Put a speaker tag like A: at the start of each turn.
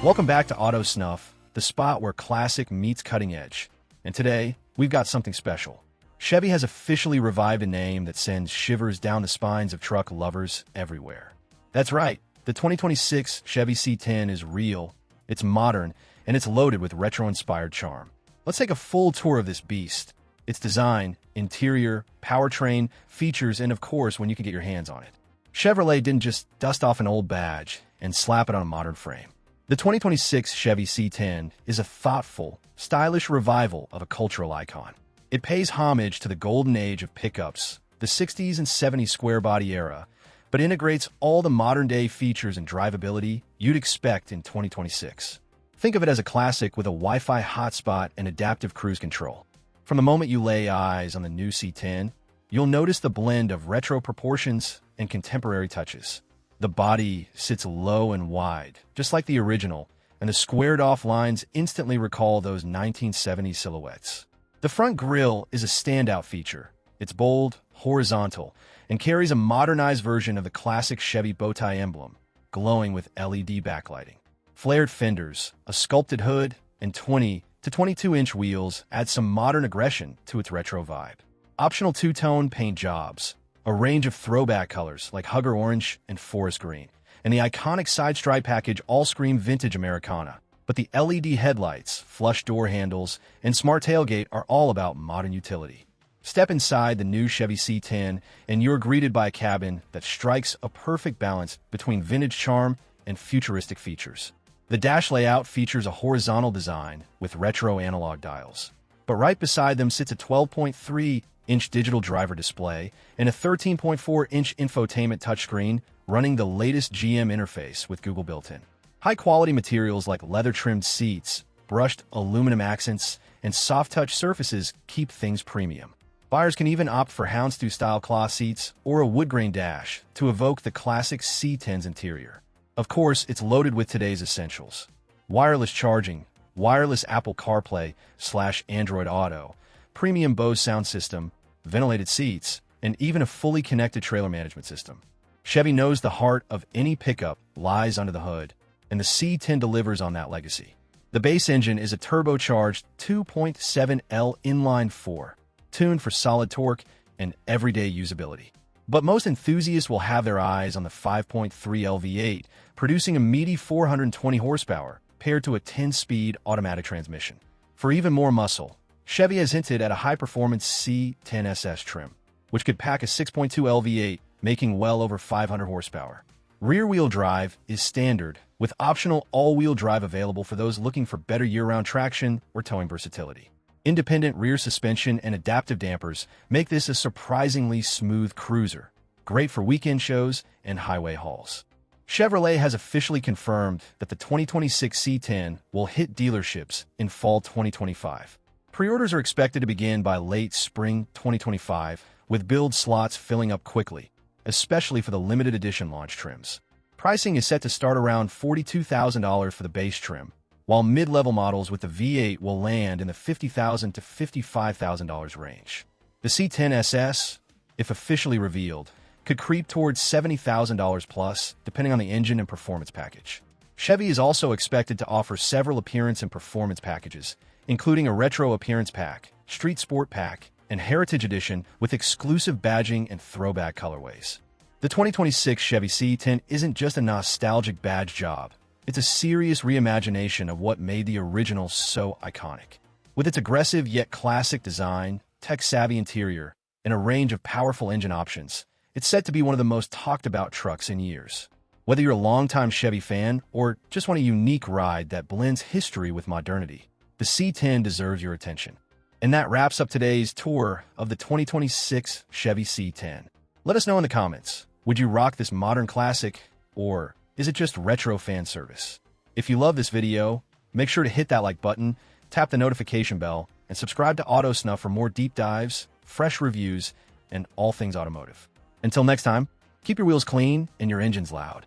A: Welcome back to Auto Snuff, the spot where classic meets cutting edge. And today, we've got something special. Chevy has officially revived a name that sends shivers down the spines of truck lovers everywhere. That's right, the 2026 Chevy C10 is real, it's modern, and it's loaded with retro-inspired charm. Let's take a full tour of this beast. Its design, interior, powertrain, features, and of course, when you can get your hands on it. Chevrolet didn't just dust off an old badge and slap it on a modern frame. The 2026 Chevy C10 is a thoughtful, stylish revival of a cultural icon. It pays homage to the golden age of pickups, the 60s and 70s square body era, but integrates all the modern-day features and drivability you'd expect in 2026. Think of it as a classic with a Wi-Fi hotspot and adaptive cruise control. From the moment you lay eyes on the new C10, you'll notice the blend of retro proportions and contemporary touches. The body sits low and wide, just like the original, and the squared-off lines instantly recall those 1970s silhouettes. The front grille is a standout feature. It's bold, horizontal, and carries a modernized version of the classic Chevy bowtie emblem, glowing with LED backlighting. Flared fenders, a sculpted hood, and 20 to 22-inch wheels add some modern aggression to its retro vibe. Optional two-tone paint jobs, a range of throwback colors like Hugger Orange and Forest Green, and the iconic side stripe package all scream vintage Americana. But the LED headlights, flush door handles, and smart tailgate are all about modern utility. Step inside the new Chevy C10 and you're greeted by a cabin that strikes a perfect balance between vintage charm and futuristic features. The dash layout features a horizontal design with retro analog dials. But right beside them sits a 12.3-inch digital driver display and a 13.4-inch infotainment touchscreen running the latest GM interface with Google built-in. High-quality materials like leather-trimmed seats, brushed aluminum accents, and soft-touch surfaces keep things premium. Buyers can even opt for houndstooth-style cloth seats or a wood-grain dash to evoke the classic C10's interior. Of course, it's loaded with today's essentials. Wireless charging, wireless Apple CarPlay/Android Auto, premium Bose sound system, ventilated seats, and even a fully connected trailer management system. Chevy knows the heart of any pickup lies under the hood, and the C10 delivers on that legacy. The base engine is a turbocharged 2.7L inline-4, tuned for solid torque and everyday usability. But most enthusiasts will have their eyes on the 5.3L V8, producing a meaty 420 horsepower, paired to a 10-speed automatic transmission. For even more muscle, Chevy has hinted at a high-performance C10 SS trim, which could pack a 6.2L V8, making well over 500 horsepower. Rear-wheel drive is standard, with optional all-wheel drive available for those looking for better year-round traction or towing versatility. Independent rear suspension and adaptive dampers make this a surprisingly smooth cruiser, great for weekend shows and highway hauls. Chevrolet has officially confirmed that the 2026 C10 will hit dealerships in fall 2025. Pre-orders are expected to begin by late spring 2025, with build slots filling up quickly, especially for the limited edition launch trims. Pricing is set to start around $42,000 for the base trim, while mid-level models with the V8 will land in the $50,000 to $55,000 range. The C10 SS, if officially revealed, could creep towards $70,000 plus, depending on the engine and performance package. Chevy is also expected to offer several appearance and performance packages, including a retro appearance pack, street sport pack, and heritage edition with exclusive badging and throwback colorways. The 2026 Chevy C10 isn't just a nostalgic badge job. It's a serious reimagination of what made the original so iconic. With its aggressive yet classic design, tech-savvy interior, and a range of powerful engine options, it's set to be one of the most talked-about trucks in years. Whether you're a longtime Chevy fan or just want a unique ride that blends history with modernity, the C10 deserves your attention. And that wraps up today's tour of the 2026 Chevy C10. Let us know in the comments, would you rock this modern classic, or is it just retro fan service? If you love this video, make sure to hit that like button, tap the notification bell, and subscribe to Auto Snuff for more deep dives, fresh reviews, and all things automotive. Until next time, keep your wheels clean and your engines loud.